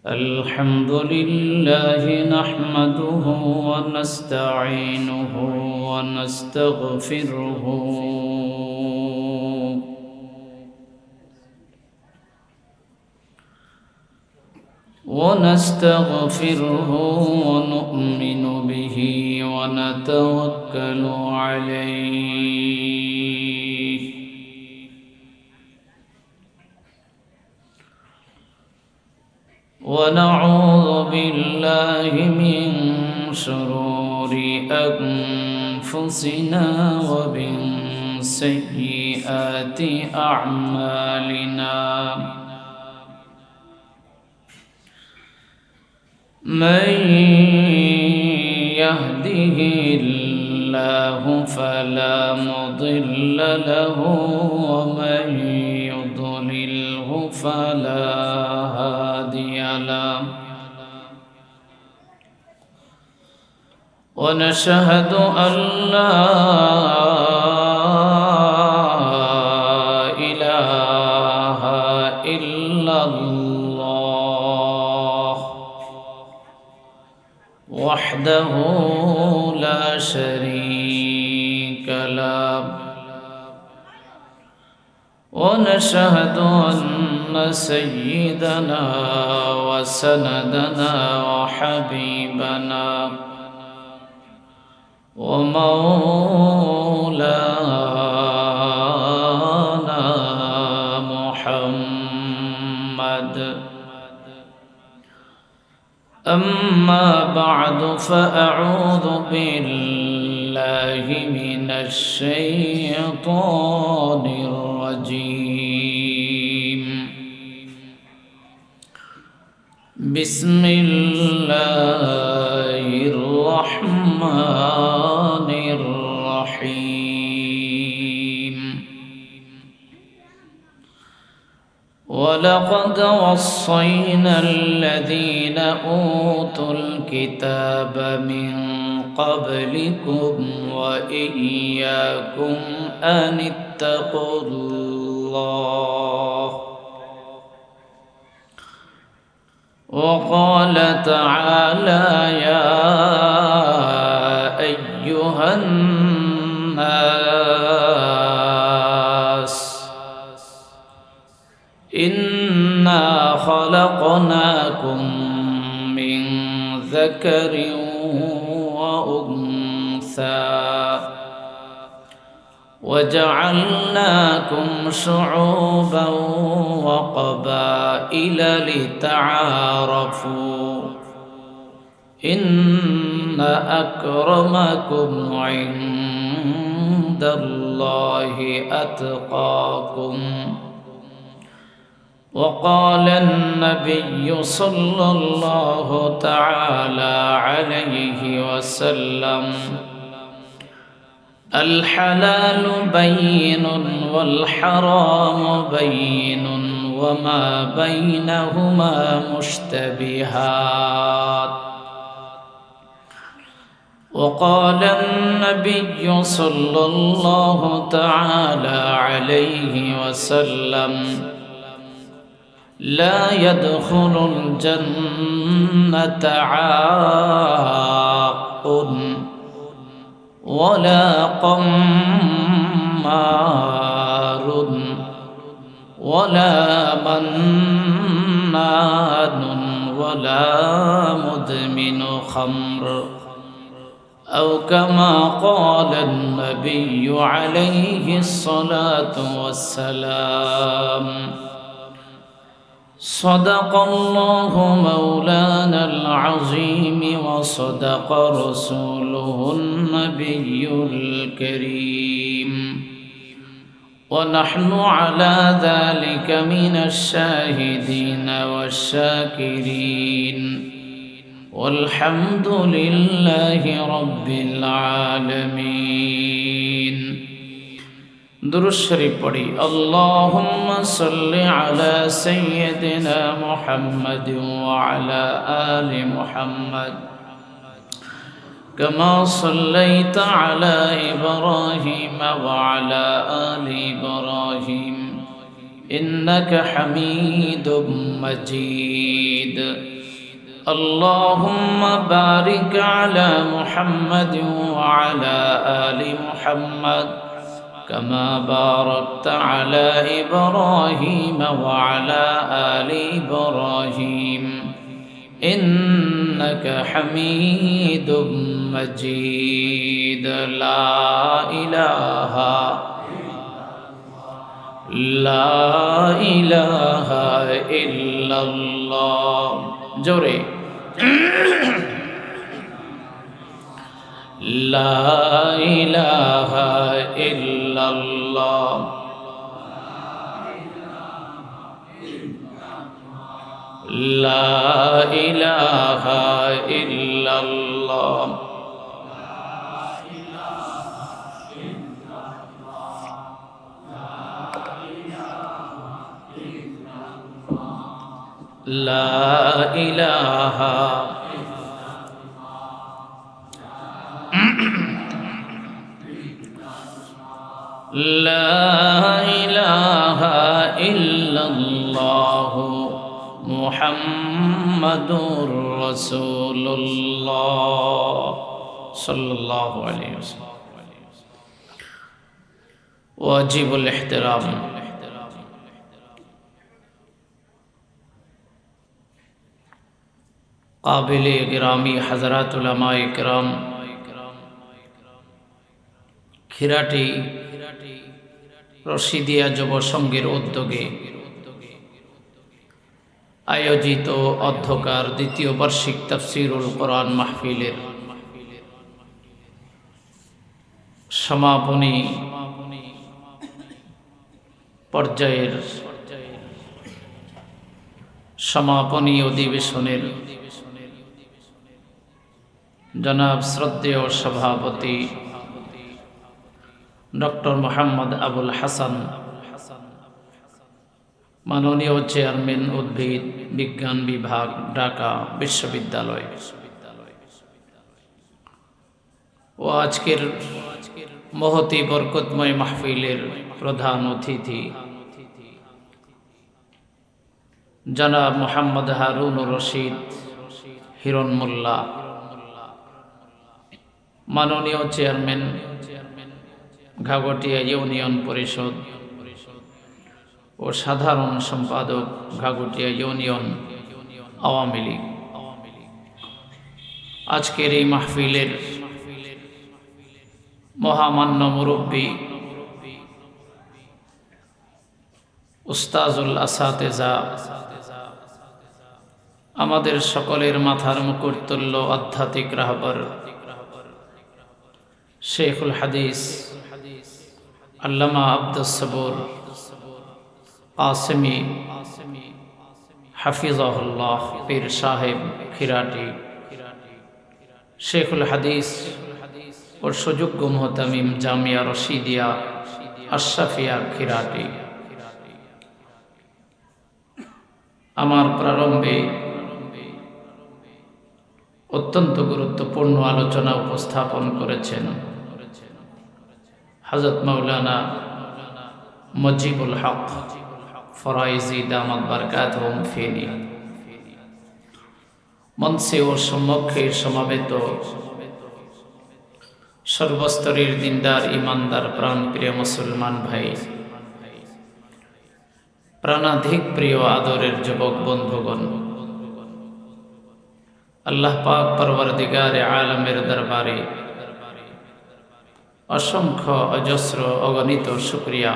الحمد لله نحمده ونستعينه ونستغفره ونؤمن به ونتوكل عليه ونعوذ بالله من شرور أنفسنا ومن سيئات أعمالنا من يهده الله فلا مضل له ومن يضلله فلا هادي له ونشهد أن لا إله إلا الله وحده لا شريك له ونشهد أن سيدنا وسندنا وحبيبنا ومولانا محمد أما بعد فأعوذ بالله من الشيطان الرجيم بسم الله الرحمن الرحيم ولقد وصينا الذين أوتوا الكتاب من قبلكم وإياكم أن اتقوا الله وقال تعالى يا أيها الناس إنا خلقناكم من ذكر وأنثى وجعلناكم شعوبا وقبائل لتعارفوا إن أكرمكم عند الله أتقاكم وقال النبي صلى الله تعالى عليه وسلم الحلال بين والحرام بين وما بينهما مشتبهات وقال النبي صلى الله تعالى عليه وسلم لا يدخل الجنة عاق ولا قمار ولا منان ولا مدمن خمر أو كما قال النبي عليه الصلاة والسلام صدق الله مولانا العظيم وصدق رسوله النبي الكريم ونحن على ذلك من الشاهدين والشاكرين والحمد لله رب العالمين درود شریف پڑھی اللهم صل على سيدنا محمد وعلى آل محمد كما صليت على إبراهيم وعلى آل إبراهيم إنك حميد مجيد اللهم بارك على محمد وعلى آل محمد كما باركت على إبراهيم وعلى آل إبراهيم إنك حميد مجيد. لا إله إلا الله. জোরে لا إله إلا الله. لا إله إلا الله. لا إله لا إله إلا الله محمد رسول الله صلى الله عليه وسلم. واجب الاحترام. قابل گرامی حضرات علماء کرام খিরাটি রশিদিয়া যুব সংঘের উদ্যোগে আয়োজিত অধ্যকার দ্বিতীয় বার্ষিক তাফসীরুল কোরআন মাহফিলের সমাপনী পর্যায়ের সমাপনী অধিবেশনের জনাব শ্রদ্ধেয় সভাপতি ডক্টর মোহাম্মদ আবুল হাসান, মাননীয় চেয়ারম্যান উদ্ভিদ বিজ্ঞান বিভাগ, ঢাকা বিশ্ববিদ্যালয়, ও আজকের মহতি বরকতময় মাহফিলের প্রধান অতিথি জনাব মোহাম্মদ হারুনুর রশিদ হিরণ মোল্লা, মাননীয় চেয়ারম্যান ঘাগটিয়া ইউনিয়ন পরিষদ ও সাধারণ সম্পাদক ঘাগটিয়া ইউনিয়ন আওয়ামী লীগ, আজকের এই মাহফিলের মহামান্য মুরব্বী উস্তাজুল আসাতেজা, আমাদের সকলের মাথার মুকুট তুল্য আধ্যাত্মিক রাহবার শেখুল হাদিস আল্লামা আব্দুস সবুর কাসেমি হাফিজাহুল্লাহ পীর সাহেব খিরাটি, শেখুল হাদিস ও সুযোগ্য মুহতামিম জামিয়া রশিদিয়া আশরাফিয়া খিরাটি, আমার প্রারম্ভে অত্যন্ত গুরুত্বপূর্ণ আলোচনা উপস্থাপন করেছেন হযরত মাওলানা মুজিবুল হক ফরাইজি দামাত বারকাতুহুম ফিনি। মঞ্চে ও সম্মুখে সমাবেত সর্বস্তরের দিনদার ইমানদার প্রাণপ্রিয় মুসলমান ভাই, প্রাণাধিক প্রিয় আদরের যুবক বন্ধুগণ, আল্লাহ পাক পরওয়ারদিগারে আলমের দরবারে অসংখ্য অজস্র অগণিত শুকরিয়া,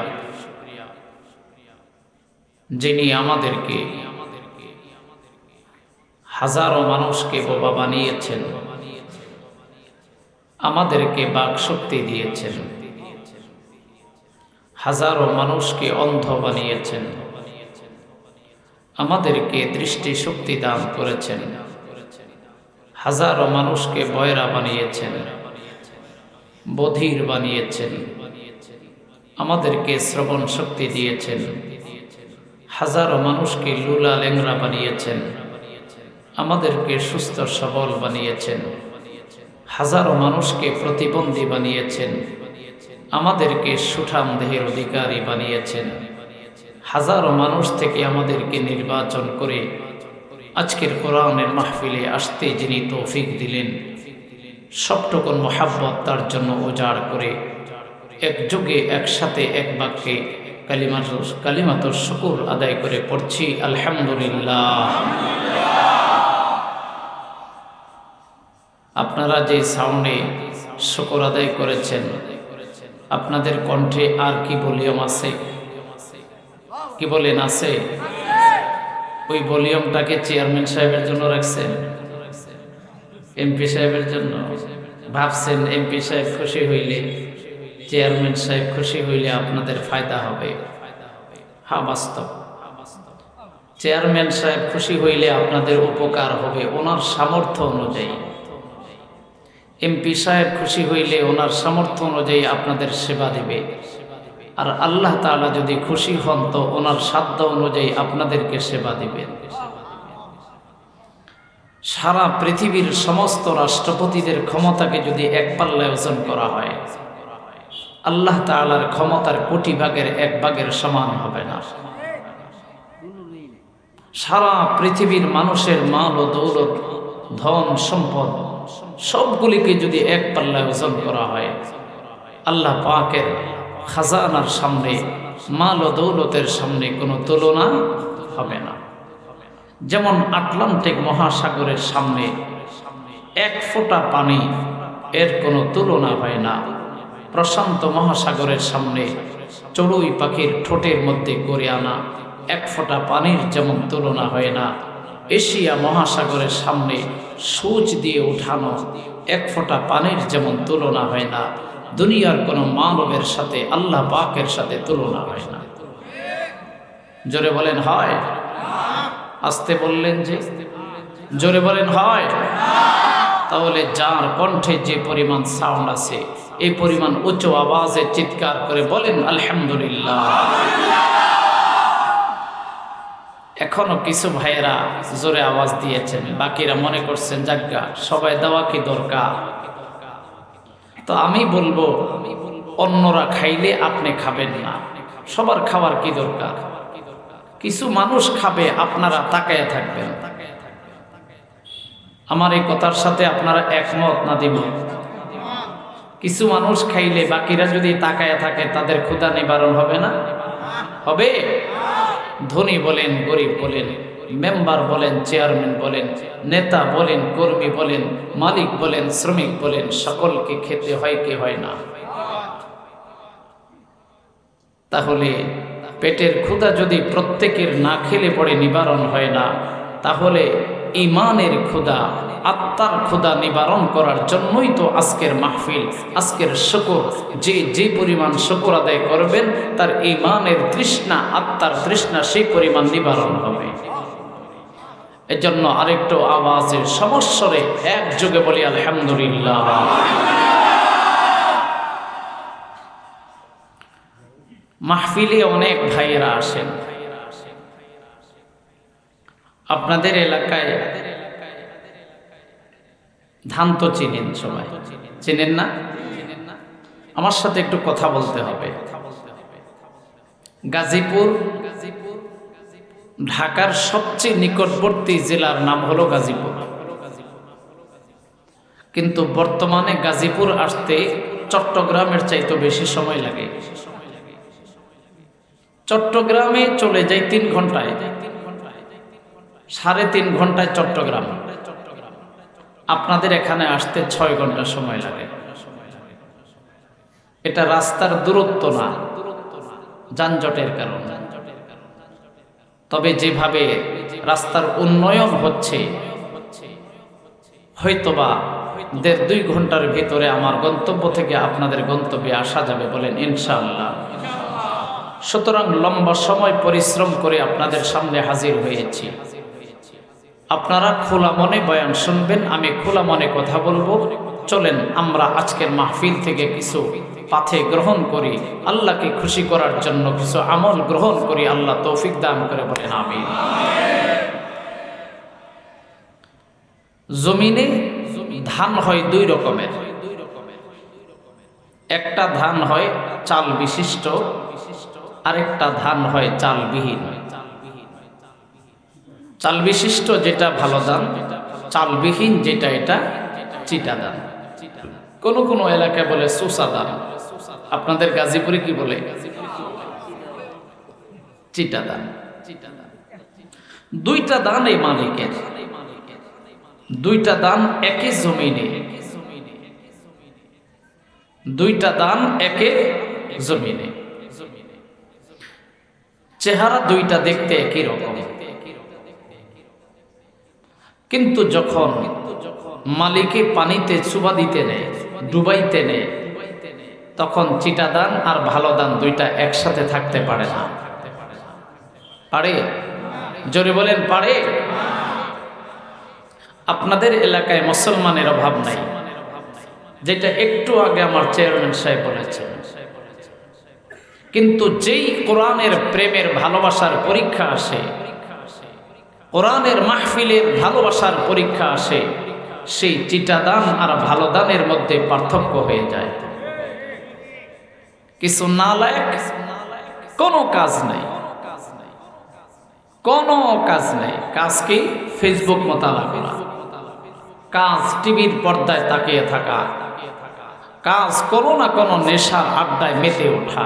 যিনি আমাদেরকে হাজারো মানুষকে বোবা বানিয়েছেন, আমাদেরকে বাক শক্তি দিয়েছেন, হাজারো মানুষকে অন্ধ বানিয়েছেন, আমাদেরকে দৃষ্টি শক্তি দান করেছেন, হাজারো মানুষকে বয়রা বানিয়েছেন, বধির বানিয়েছেন, আমাদেরকে শ্রবণ শক্তি দিয়েছেন, হাজারো মানুষকে লুলা লেংরা বানিয়েছেন, আমাদেরকে সুস্থ সবল বানিয়েছেন, হাজারো মানুষকে প্রতিবন্ধী বানিয়েছেন, আমাদেরকে সুঠাম দেহের অধিকারী বানিয়েছেন, হাজারো মানুষ থেকে আমাদেরকে নির্বাচন করে আজকের কোরআনের মাহফিলে আসতে যিনি তৌফিক দিলেন, সবটুকুন মোহাব্বত তার জন্য উজাড় করে একযোগে একসাথে এক বাক্যে কালিমাতুর শুকুর আদায় করে পড়ছি আলহামদুলিল্লাহ। আপনারা যে সাউন্ডে শুকর আদায় করেছেন, আপনাদের কণ্ঠে আর কি ভলিউম আছে? কি বলেন আছে? ওই ভলিউমটাকে চেয়ারম্যান সাহেবের জন্য রাখছেন, এমপি সাহেবের জন্য? ভাবছেন এমপি সাহেব খুশি হইলে, চেয়ারম্যান সাহেব খুশি হইলে আপনাদের ফায়দা হবে? হ্যাঁ, বাস্তব। চেয়ারম্যান সাহেব খুশি হইলে আপনাদের উপকার হবে ওনার সামর্থ্য অনুযায়ী। এমপি সাহেব খুশি হইলে ওনার সামর্থ্য অনুযায়ী আপনাদের সেবা দিবে। আর আল্লাহ তাআলা যদি খুশি হন তো ওনার সাধ্য অনুযায়ী আপনাদেরকে সেবা দিবেন। সারা পৃথিবীর সমস্ত রাষ্ট্রপতিদের ক্ষমতাকে যদি এক পাল্লায় ওজন করা হয়, আল্লাহ তাআলার ক্ষমতার কোটি ভাগের এক ভাগের সমান হবে না। সারা পৃথিবীর মানুষের মাল ও দৌলত, ধন সম্পদ সবগুলিকে যদি এক পাল্লায় ওজন করা হয়, আল্লাহ পাকের খাজানার সামনে, মাল ও দৌলতের সামনে কোনো তুলনা হবে না। যেমন আটলান্টিক মহাসাগরের সামনে এক ফোঁটা পানি এর কোনো তুলনা হয় না। প্রশান্ত মহাসাগরের সামনে চড়ুই পাখির ঠোঁটের মধ্যে করে আনা এক ফোঁটা পানির যেমন তুলনা হয় না, এশিয়া মহাসাগরের সামনে সূচ দিয়ে উঠানো এক ফোঁটা পানির যেমন তুলনা হয় না, দুনিয়ার কোনো মানবের সাথে আল্লাহ পাকের সাথে তুলনা হয় না। জোরে বলেন হয়? আস্তে বললেন যে? জোরে বলেন হয়? তাহলে যার কণ্ঠে যে পরিমাণ সাউন্ড আছে, এই পরিমাণ উচ্চ আওয়াজে চিৎকার করে বলেন আলহামদুলিল্লাহ। এখনো কিছু ভাইয়েরা জোরে আওয়াজ দিয়েছেন, বাকিরা মনে করছেন জাগ্গা সবাই দেওয়া কি দরকার। তো আমি বলবো, অন্যরা খাইলে আপনি খাবেন না, সবার খাওয়ার কি দরকার? কিছু মানুষ খাবে, আপনারা তাকায়া থাকবেন। আমার এই কথার সাথে আপনারা একমত না দ্বিমত? কিছু মানুষ খাইলে বাকিরা যদি তাকায়া থাকে, তাদের ক্ষুধা নিবারণ হবে না? হবে। ধনী বলেন, গরিব বলেন, মেম্বার বলেন, চেয়ারম্যান বলেন, নেতা বলেন, কর্মী বলেন, মালিক বলেন, শ্রমিক বলেন, সকলকে খেতে হয় কি হয় না? তাহলে পেটের ক্ষুধা যদি প্রত্যেকের না খেলে পড়ে নিবারণ হয় না, তাহলে ইমানের ক্ষুধা, আত্মার ক্ষুধা নিবারণ করার জন্যই তো আজকের মাহফিল, আজকের শুকর। যে পরিমাণ শুকর আদায় করবেন, তার ইমানের তৃষ্ণা, আত্মার তৃষ্ণা সেই পরিমাণ নিবারণ হবে। এজন্য আরেকটু আওয়াজের সমস্বরে একযোগে বলি আলহামদুলিল্লাহ। মাহফিলে অনেক ভাইয়েরা আসেন। আপনাদের এলাকায় ধান তো চিনেন, সবাই চিনেন না? আমার সাথে একটু কথা বলতে হবে। গাজীপুর ঢাকার সবচেয়ে নিকটবর্তী জেলার নাম হলো গাজীপুর, কিন্তু বর্তমানে গাজীপুর আসতে চট্টগ্রামের চাইতে বেশি সময় লাগে। চট্টগ্রামে চলে যায় 3 ঘন্টায়, 3.5 ঘন্টায় চট্টগ্রাম। আপনাদের এখানে আসতে 6 ঘন্টা সময় লাগে। এটা রাস্তার দূরত্ব না, যানজটের কারণে। তবে যেভাবে রাস্তার উন্নয়ন হচ্ছে, হয়তোবা 1.5-2 ঘন্টার ভিতরে আমার গন্তব্য থেকে আপনাদের গন্তব্যে আসা যাবে, বলেন ইনশাআল্লাহ। সুতরাং লম্বা সময় পরিশ্রম করে আপনাদের সামনে হাজির হয়েছি। আপনারা খোলা মনে বয়ান শুনবেন, আমি খোলা মনে কথা বলবো। চলেন আমরা আজকের মাহফিল থেকে কিছু পাথে গ্রহণ করি, আল্লাহকে খুশি করার জন্য কিছু আমল গ্রহণ করি। আল্লাহ তৌফিক দান করে, বলেন আমিন। জমিনে ধান হয় 2 রকমের। একটা ধান হয় চাল বিশিষ্ট, আরেকটা ধান হয় চালবিহীন। চাল বিশিষ্ট যেটা ভালো ধান, চালবিহীন যেটা এটা চিটা ধান। কোন কোন এলাকায় বলে সুসা ধান, আপনাদের গাজীপুরে কি বলে? চিটা ধান। দুইটা দান এই মালিকের, দুইটা দান একই জমিনে, দুইটা দান একই জমিনে, চেহারা দুইটা দেখতে একই রকম, কিন্তু যখন মালিকে পানিতে চুবা দিতে নেয়, ডুবাইতে নেয়, তখন চিটা দান আর ভালো দান দুইটা একসাথে থাকতে পারে না। পারে? জোরে বলেন পারে? আপনাদের এলাকায় মুসলমানের অভাব নাই, যেটা একটু আগে আমার চেয়ারম্যান সাহেব বলেছেন, কিন্তু যেই কোরআনের প্রেমের ভালোবাসার পরীক্ষা আসে, কোরআনের মাহফিলের ভালোবাসার পরীক্ষা আসে, সেই চিটা দান আর ভালো দানের মধ্যে পার্থক্য হয়ে যায়। কিছু নালায়েক, কোনো কাজ নাই, কোনো কাজ নেই। কাজ কি? ফেসবুক মোতালা করা, কাজ টিভির পর্দায় তাকিয়ে থাকা, কাজ কোনো না কোনো নেশার আড্ডায় মেতে ওঠা।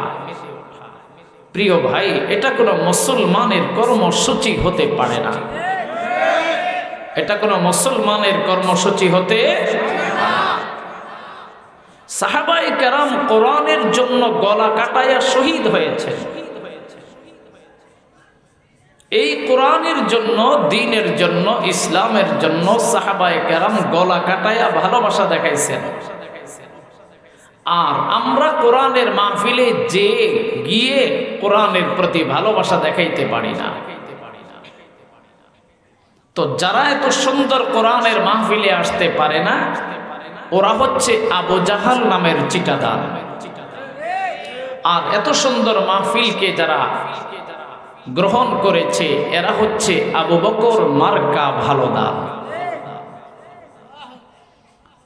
প্রিয় ভাই, এটা কোনো মুসলমানের কর্মসূচি হতে পারে না, এটা কোনো মুসলমানের কর্মসূচি হতে। সাহাবায়ে কেরাম কোরআনের জন্য গলা কাটায়া শহীদ হয়েছে, এই কোরআনের জন্য, দ্বীনের জন্য, ইসলামের জন্য সাহাবায়ে কেরাম গলা কাটায়া ভালোবাসা দেখাইছেন। আর আমরা কোরআনের মাহফিলে যে গিয়ে কোরআনের প্রতি ভালোবাসা দেখাইতে পারি না। তো যারা এত সুন্দর কোরআনের মাহফিলে আসতে পারে না, ওরা হচ্ছে আবু জাহাল নামের চিটাদার। আর এত সুন্দর মাহফিলকে যারা গ্রহণ করেছে, এরা হচ্ছে আবু বকর মার্কা ভালো দান।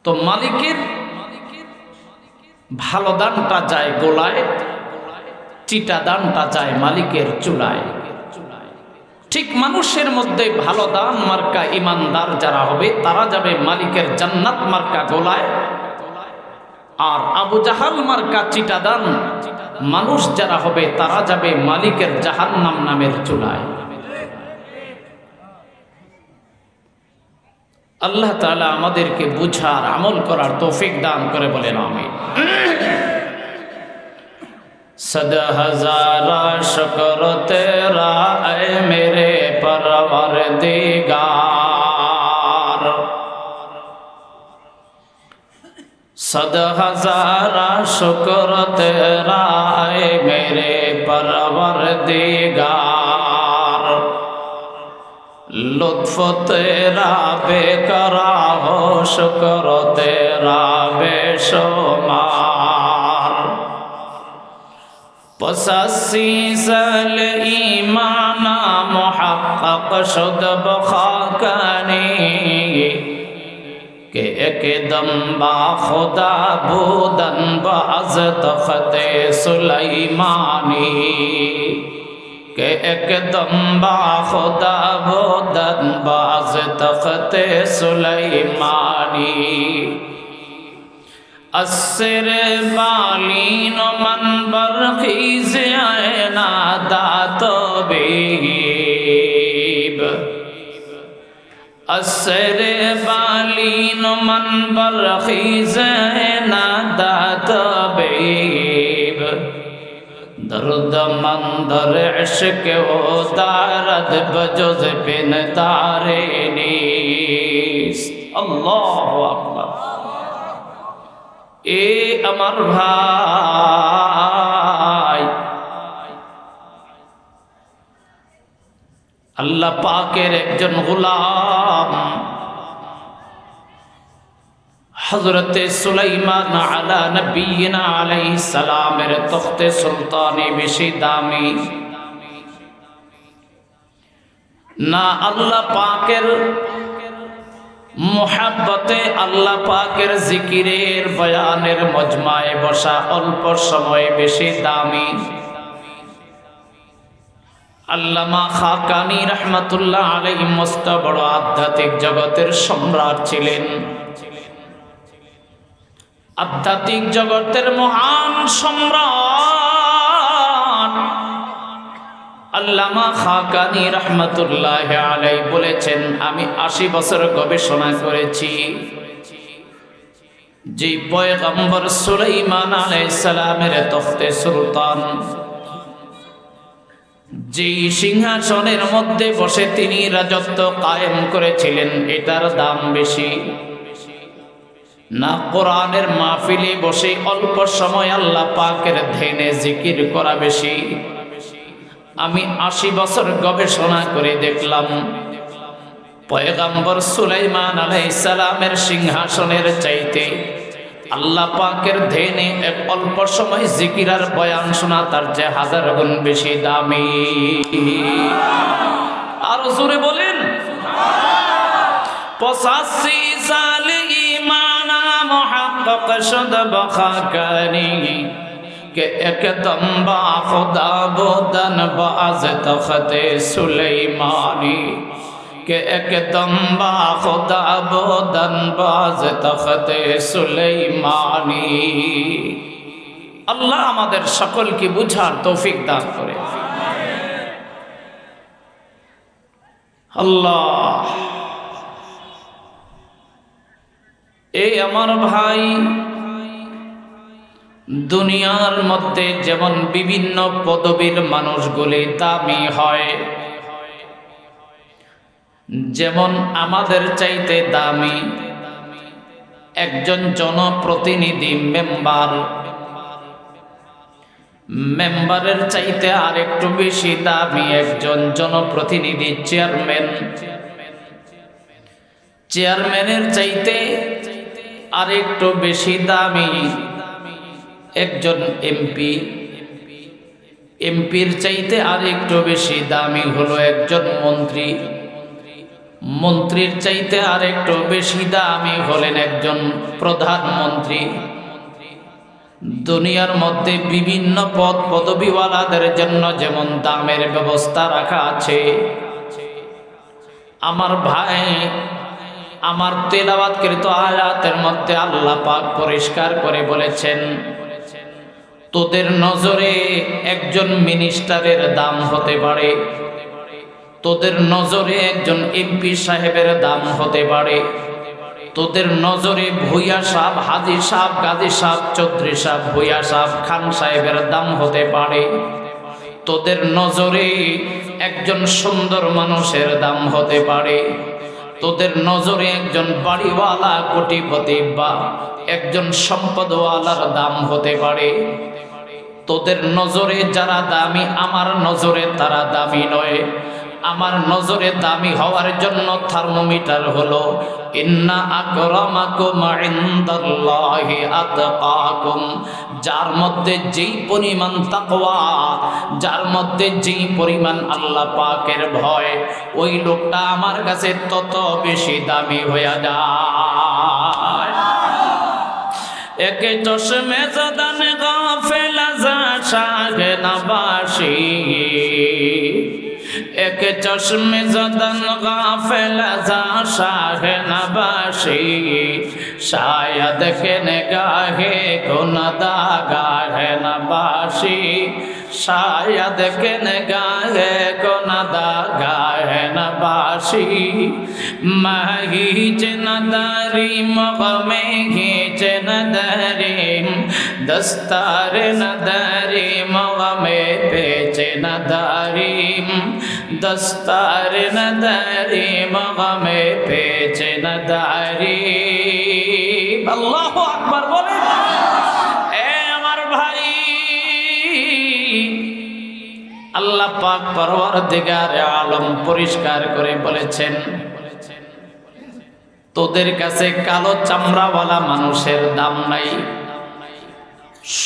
তো মালিকের ভালো দানটা যায় গোলায়, চিটা দানটা যায় মালিকের চুলায়। ঠিক মানুষের মধ্যে ভালো দান মার্কা ইমানদার যারা হবে, তারা যাবে মালিকের জান্নাত মার্কা গোলায়। আর আবু জাহাল মার্কা চিটা দান মানুষ যারা হবে, তারা যাবে মালিকের জাহান্নাম নামের চুলায়। আল্লাহ তাআলা আমাদেরকে বুঝার, আমল করার তৌফিক দান করে, বলেন আমিন। सदा हज़ारा शुक्र तेरा ऐ मेरे परवरदिगार, सदा हज़ारा शुक्र तेरा ऐ मेरे परवरदिगार, लुत्फ तेरा बेकरा हो शुक्र तेरा बेशुमार, पससीसल ईमाना मुहक्कक शुद बखाकनी, के एकदम बा खुदा बूदन बाज तख्ते सुलैमानी, के एकदम बा खुदा बूदन बाज तख्ते सुलैमानी, अस्सर बालीन मन बरखीज़ आयना दातो बीब, अस्सर बालीन मन बरखीज़ आयना दातो बीब, दर्द मंदर इश्क ओ दारद बजुज़ बिन दारे नीस्त। अल्लाहु अकबर। এ আমার ভাই, আল্লাহ পাকের একজন গোলাম হযরতে সুলাইমান আলা নবিয়িনা আলাইহিস সালামের তখতে সুলতানি বেশি দামি না, আল্লাহ পাকের মুহাব্বতে, আল্লাহ পাকের জিকিরের বয়ানের মজমায় বসা অল্প সময় বেশি দামি। আল্লামা খাকানি রহমাতুল্লাহ আলাইহি মস্ত বড় আধ্যাত্মিক জগতের সম্রাট ছিলেন, আধ্যাত্মিক জগতের মহান সম্রাট। আল্লামা খাকানি রহমাতুল্লাহ আলাইহি বলেছেন, আমি 80 বছর গবেষণা করেছি যে পয়গম্বর সুলাইমান আলাইহিস সালামের তখতে সুলতান যে সিংহাসনের মধ্যে বসে তিনি রাজত্ব কায়েম করেছিলেন, এটার দাম বেশি না কোরআনের মাহফিলে বসে অল্প সময় আল্লাহ পাকের ধ্যানে জিকির করা বেশি? আমি 80 বছর গবেষণা করে দেখলাম পয়গম্বর সুলাইমান আলাইহিস সালামের সিংহাসনের চাইতে আল্লাহ পাকের ধ্যানে এক অল্প সময় জিকির আর বয়ান শোনা তার যে 1000 গুণ বেশি দামি। আর জোরে বলেন 85 সাল ঈমানা মুহাক্কাক শুদ বখাকানি কে একদম বা খুদা বুদন বাজ তখতে সুলাইমানি কে একদম বা খুদা বুদন বাজ তখতে সুলাইমানি। আল্লাহ আমাদের সকলকে বুঝার তৌফিক দান করে। আল্লাহ, এই আমার ভাই, দুনিয়ার মধ্যে যেমন বিভিন্ন পদবীর মানুষগুলি দামি হয়, যেমন আমাদের চাইতে দামি একজন জনপ্রতিনিধি মেম্বারের চাইতে আর একটু বেশি দামি একজন জনপ্রতিনিধি চেয়ারম্যানের চাইতে আর একটু বেশি দামি একজন এমপির চাইতে আর একটু বেশি দামি হলো একজন মন্ত্রীর চাইতে আর একটু বেশি দামি হলেন একজন প্রধানমন্ত্রী। দুনিয়ার মধ্যে বিভিন্ন পদ পদবিওয়ালাদের জন্য যেমন দামের ব্যবস্থা রাখা আছে, আমার ভাই, আমার তেলাওয়াতকৃত আয়াতের মধ্যে আল্লাহ পাক পরিষ্কার করে বলেছেন, তোদের নজরে একজন মিনিস্টারের দাম হতে পারে, তোদের নজরে একজন এমপি সাহেবের দাম হতে পারে, তোদের নজরে ভূঁইয়া সাহেব, হাজী সাহেব, গাজী সাহেব, চৌধুরী সাহেব, ভূঁইয়া সাহেব, খান সাহেবের দাম হতে পারে, তোদের নজরে একজন সুন্দর মানুষের দাম হতে পারে, তোদের নজরে একজন বাড়িওয়ালা, কোটিপতি বা একজন সম্পদওয়ালার দাম হতে পারে। তোদের নজরে যারা দামি, আমার নজরে তারা দামি নয়। আমার নজরে দামি হওয়ার জন্য থার্মোমিটার হলো ইন্না আকরামাকুম ইনদাল্লাহি আতকাকুম। যার মধ্যে যেই পরিমাণ তাকওয়া, যার মধ্যে যেই পরিমাণ আল্লাহ পাকের ভয়, ওই লোকটা আমার কাছে তত বেশি দামি হয়ে যায়। একে চশমে জদান গাফেল যা শাহে নবাশি, এক চশমে জদন গাফেল যা শাহে নবাশি, শায়দ কে নিগাহে গুনাদা গাহে নবাশি, শায়দ কে নিগাহে গুনাদা গাহে নবাশি। মাহি জনদারি মগমে ঘিচে নদারি, দস্তার নদারি মগমে পেচে নদারি, দস্তার নদারি মগমে পেচে নদারি। আল্লাহু আকবার বলেন। এ আমার ভাই, আল্লাহ পাক পরওয়ারদিগারে আলম পরিষ্কার করে বলেছেন, তোদের কাছে কালো চামড়াওয়ালা মানুষের দাম নাই,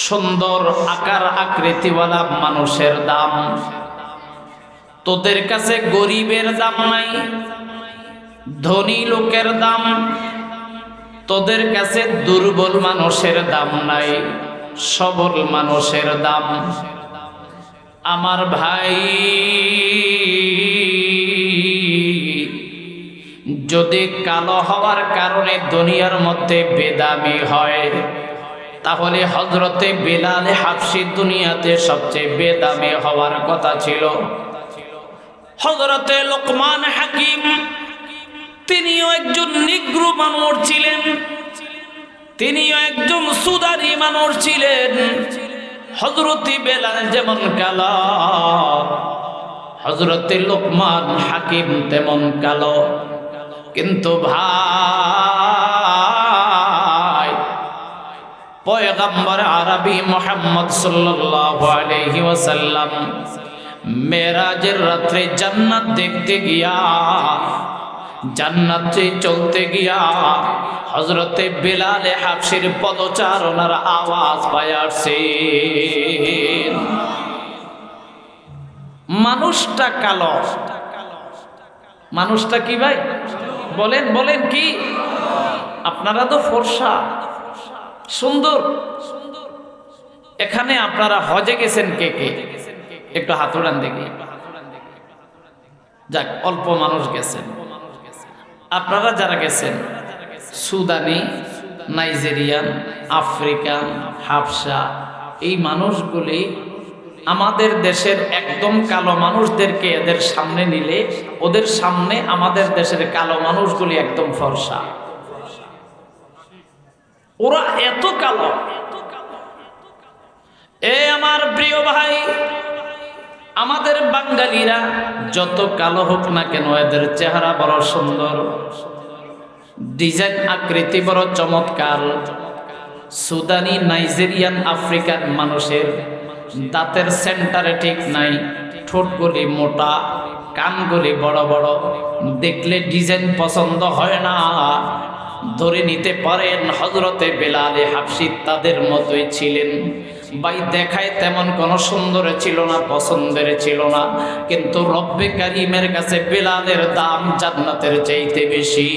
সুন্দর আকার আকৃতিওয়ালা মানুষের দাম। তোদের কাছে গরিবের দাম নাই, ধনী লোকের দাম। তোদের কাছে দুর্বল মানুষের দাম নাই, সবল মানুষের দাম। আমার ভাই, যদি কালো হওয়ার কারণে দুনিয়ার মধ্যে বেদামি হয়, তাহলে হযরতে বেলাল হাবশী দুনিয়াতে সবচেয়ে বেদামি হওয়ার কথা ছিল। হযরতে লোকমান হাকিম তিনিও একজন নিগ্রো মানুষ ছিলেন, তিনিও একজন সুদানি মানুষ ছিলেন। হযরতে বেলাল যেমন কালো, হযরতে লোকমান হাকিম তেমন কালো। কিন্তু ভাই, পয়গম্বর আরবি মুহাম্মদ সাল্লাল্লাহু আলাইহি ওয়াসাল্লাম মেরাজের রাত্রে জান্নাত দেখতে গিয়া, জান্নাতে চলতে গিয়া হযরতে বেলাল হাবশীর পদচারণার আওয়াজ পায় আসছে। মানুষটা কালো, মানুষটা কি ভাই বলেন, বলেন কি? আপনারা তো ফর্সা সুন্দর। এখানে আপনারা হজে গেছেন কে কে? একটু হাত উঠান দেখি। যাক, অল্প মানুষ গেছেন। আপনারা যারা গেছেন, সুদানি, নাইজেরিয়ান, আফ্রিকান, হাবশা, এই মানুষগুলি আমাদের দেশের একদম কালো মানুষদেরকে এদের সামনে নিলে, ওদের সামনে আমাদের দেশের কালো মানুষগুলি একদম ফর্সা। ওরা এত কালো। এ আমার প্রিয় ভাই, আমাদের বাঙালিরা যত কালো হোক না কেন, এদের চেহারা বড় সুন্দর, ডিজাইন আকৃতি বড় চমৎকার। সুদানি, নাইজেরিয়ান, আফ্রিকান মানুষের দাঁতের সেন্টারে ঠিক নাই, ঠোঁটগুলি মোটা, কানগুলি বড় বড়, দেখলে ডিজাইন পছন্দ হয় না। ধরে নিতে পারেন হযরতে বেলাল হাবশী তাদের মতোই ছিলেন। ভাই, দেখায় তেমন কোনো সুন্দর ছিল না, পছন্দের ছিল না, কিন্তু রব্বে কারীমের কাছে বেলালের দাম জান্নাতের চাইতে বেশি।